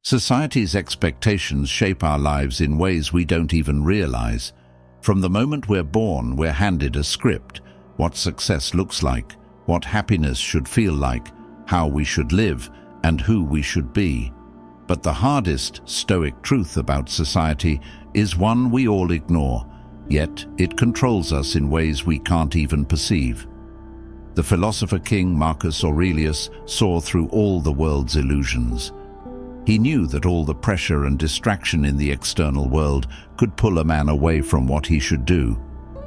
Society's expectations shape our lives in ways we don't even realize. From the moment we're born, we're handed a script: what success looks like, what happiness should feel like, how we should live, and who we should be. But the hardest Stoic truth about society is one we all ignore, yet it controls us in ways we can't even perceive. The philosopher King Marcus Aurelius saw through all the world's illusions. He knew that all the pressure and distraction in the external world could pull a man away from what he should do.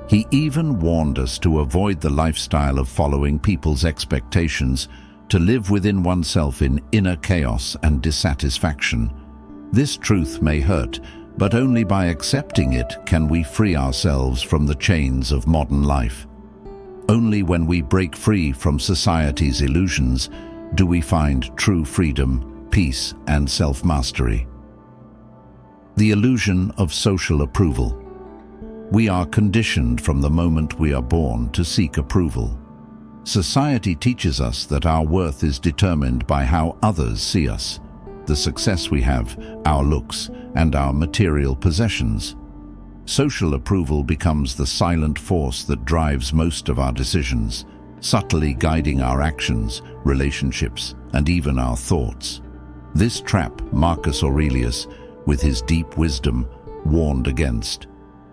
He even warned us to avoid the lifestyle of following people's expectations, to live within oneself in inner chaos and dissatisfaction. This truth may hurt, but only by accepting it can we free ourselves from the chains of modern life. Only when we break free from society's illusions do we find true freedom, peace, and self-mastery. The illusion of social approval. We are conditioned from the moment we are born to seek approval. Society teaches us that our worth is determined by how others see us, the success we have, our looks, and our material possessions. Social approval becomes the silent force that drives most of our decisions, subtly guiding our actions, relationships, and even our thoughts. This trap Marcus Aurelius, with his deep wisdom, warned against.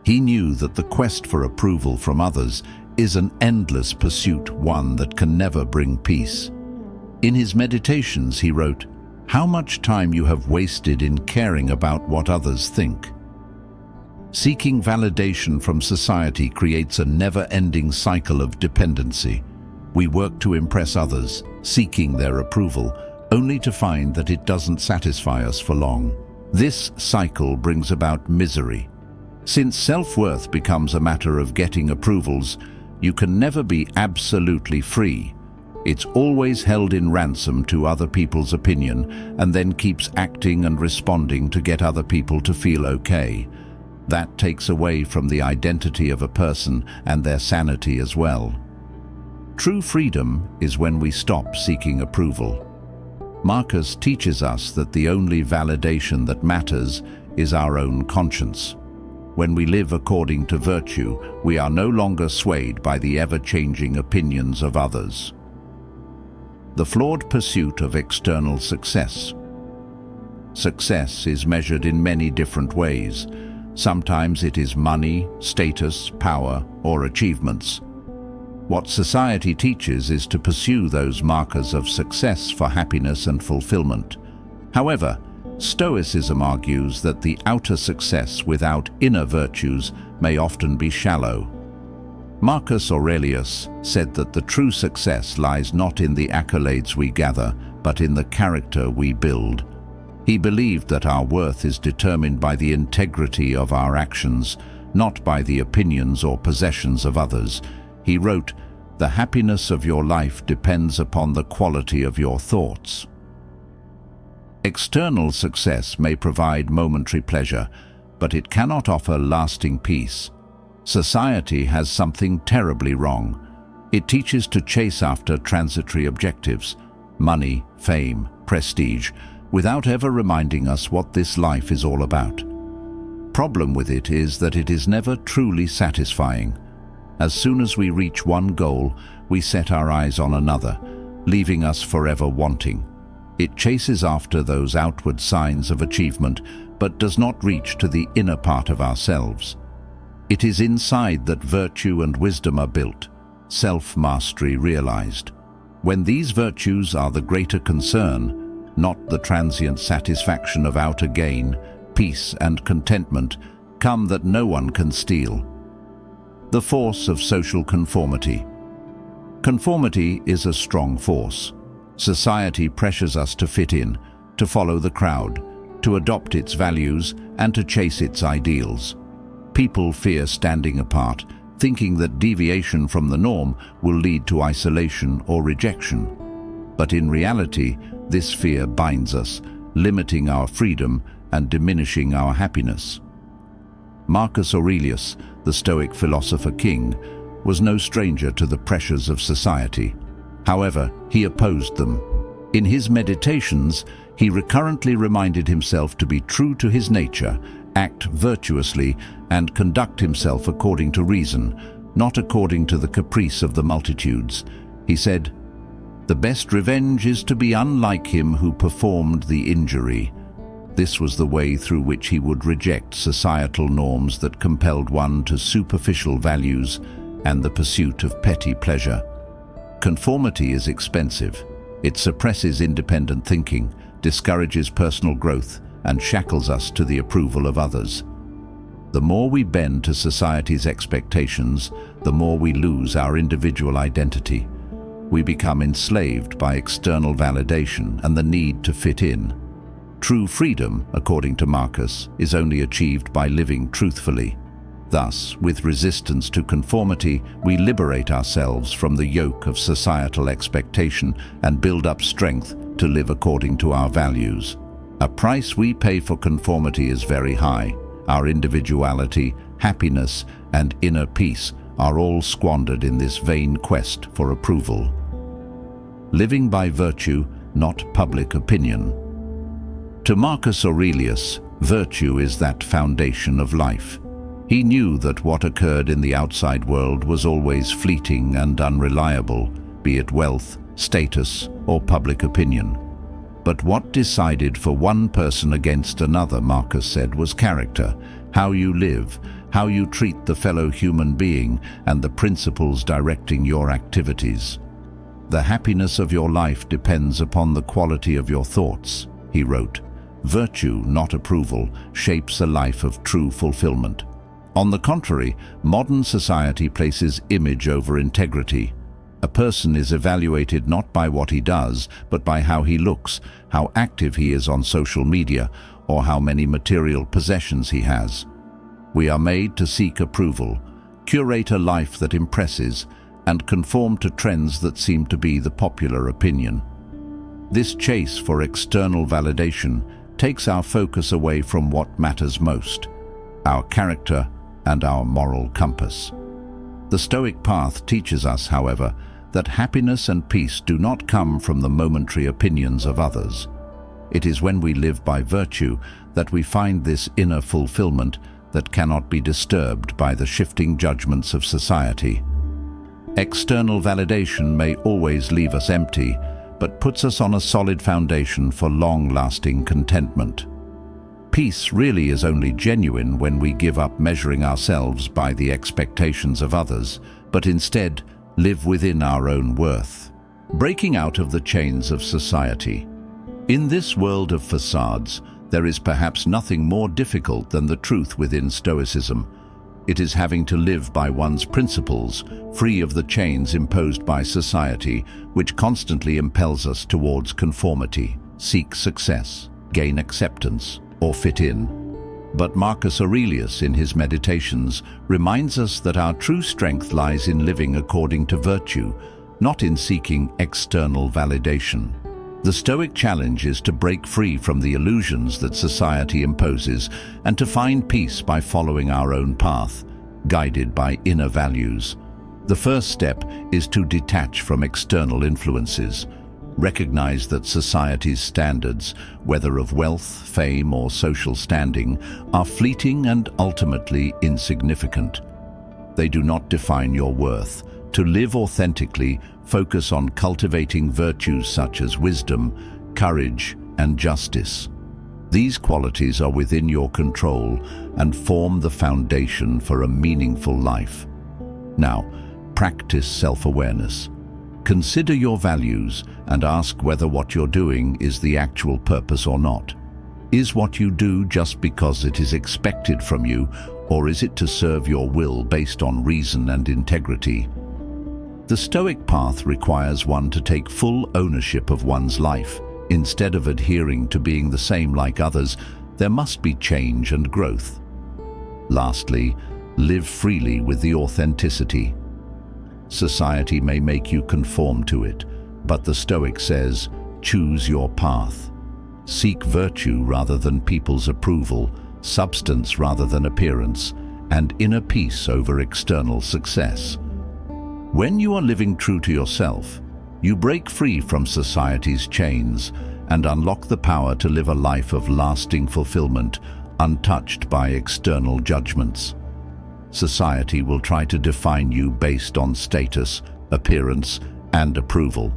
He knew that the quest for approval from others is an endless pursuit, one that can never bring peace. In his meditations he wrote, "How much time you have wasted in caring about what others think." Seeking validation from society creates a never-ending cycle of dependency. We work to impress others, seeking their approval, only to find that it doesn't satisfy us for long. This cycle brings about misery. Since self-worth becomes a matter of getting approvals, you can never be absolutely free. It's always held in ransom to other people's opinion and then keeps acting and responding to get other people to feel okay. That takes away from the identity of a person and their sanity as well. True freedom is when we stop seeking approval. Marcus teaches us that the only validation that matters is our own conscience. When we live according to virtue, we are no longer swayed by the ever-changing opinions of others. The flawed pursuit of external success. Success is measured in many different ways. Sometimes it is money, status, power, or achievements. What society teaches is to pursue those markers of success for happiness and fulfillment. However, Stoicism argues that the outer success without inner virtues may often be shallow. Marcus Aurelius said that the true success lies not in the accolades we gather, but in the character we build. He believed that our worth is determined by the integrity of our actions, not by the opinions or possessions of others. He wrote, "The happiness of your life depends upon the quality of your thoughts." External success may provide momentary pleasure, but it cannot offer lasting peace. Society has something terribly wrong. It teaches to chase after transitory objectives, money, fame, prestige, without ever reminding us what this life is all about. Problem with it is that it is never truly satisfying. As soon as we reach one goal, we set our eyes on another, leaving us forever wanting. It chases after those outward signs of achievement, but does not reach to the inner part of ourselves. It is inside that virtue and wisdom are built, self-mastery realized. When these virtues are the greater concern, not the transient satisfaction of outer gain, peace and contentment come that no one can steal. The force of social conformity. Conformity is a strong force. Society pressures us to fit in, to follow the crowd, to adopt its values, and to chase its ideals. People fear standing apart, thinking that deviation from the norm will lead to isolation or rejection. But in reality, this fear binds us, limiting our freedom and diminishing our happiness. Marcus Aurelius, the Stoic philosopher king, was no stranger to the pressures of society. However, he opposed them. In his meditations, He recurrently reminded himself to be true to his nature, act virtuously, and conduct himself according to reason, not according to the caprice of the multitudes. He said, "The best revenge is to be unlike him who performed the injury." This was the way through which he would reject societal norms that compelled one to superficial values and the pursuit of petty pleasure. Conformity is expensive. It suppresses independent thinking, discourages personal growth, and shackles us to the approval of others. The more we bend to society's expectations, the more we lose our individual identity. We become enslaved by external validation and the need to fit in. True freedom, according to Marcus, is only achieved by living truthfully. Thus, with resistance to conformity, we liberate ourselves from the yoke of societal expectation and build up strength to live according to our values. A price we pay for conformity is very high. Our individuality, happiness, and inner peace are all squandered in this vain quest for approval. Living by virtue, not public opinion. To Marcus Aurelius, virtue is that foundation of life. He knew that what occurred in the outside world was always fleeting and unreliable, be it wealth, status, or public opinion. But what decided for one person against another, Marcus said, was character, how you live, how you treat the fellow human being, and the principles directing your activities. The happiness of your life depends upon the quality of your thoughts, he wrote. Virtue, not approval, shapes a life of true fulfillment. On the contrary, modern society places image over integrity. A person is evaluated not by what he does, but by how he looks, how active he is on social media, or how many material possessions he has. We are made to seek approval, curate a life that impresses, and conform to trends that seem to be the popular opinion. This chase for external validation takes our focus away from what matters most, our character and our moral compass. The Stoic path teaches us, however, that happiness and peace do not come from the momentary opinions of others. It is when we live by virtue that we find this inner fulfillment that cannot be disturbed by the shifting judgments of society. External validation may always leave us empty, but puts us on a solid foundation for long-lasting contentment. Peace really is only genuine when we give up measuring ourselves by the expectations of others, but instead live within our own worth. Breaking out of the chains of society. In this world of facades, there is perhaps nothing more difficult than the truth within Stoicism. It is having to live by one's principles, free of the chains imposed by society, which constantly impels us towards conformity, seek success, gain acceptance, or fit in. But Marcus Aurelius, in his Meditations, reminds us that our true strength lies in living according to virtue, not in seeking external validation. The Stoic challenge is to break free from the illusions that society imposes and to find peace by following our own path, guided by inner values. The first step is to detach from external influences. Recognize that society's standards, whether of wealth, fame, or social standing, are fleeting and ultimately insignificant. They do not define your worth. To live authentically, focus on cultivating virtues such as wisdom, courage, and justice. These qualities are within your control and form the foundation for a meaningful life. Now, practice self-awareness. Consider your values and ask whether what you're doing is the actual purpose or not. Is what you do just because it is expected from you, or is it to serve your will based on reason and integrity? The Stoic path requires one to take full ownership of one's life. Instead of adhering to being the same like others, there must be change and growth. Lastly, live freely with the authenticity. Society may make you conform to it, but the Stoic says, choose your path. Seek virtue rather than people's approval, substance rather than appearance, and inner peace over external success. When you are living true to yourself, you break free from society's chains and unlock the power to live a life of lasting fulfillment, untouched by external judgments. Society will try to define you based on status, appearance, and approval.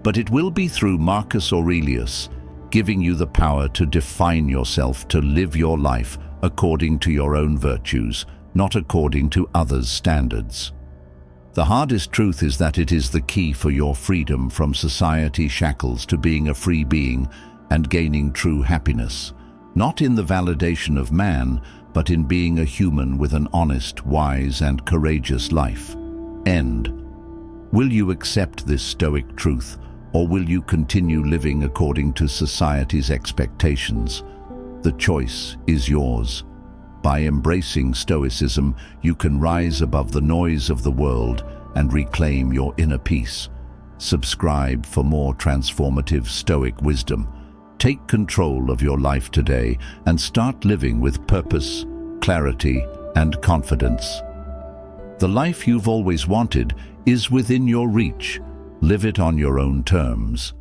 But it will be through Marcus Aurelius, giving you the power to define yourself, to live your life according to your own virtues, not according to others' standards. The hardest truth is that it is the key for your freedom from society's shackles to being a free being and gaining true happiness, not in the validation of man, but in being a human with an honest, wise, and courageous life. End. Will you accept this Stoic truth, or will you continue living according to society's expectations? The choice is yours. By embracing Stoicism, you can rise above the noise of the world and reclaim your inner peace. Subscribe for more transformative Stoic wisdom. Take control of your life today and start living with purpose, clarity, and confidence. The life you've always wanted is within your reach. Live it on your own terms.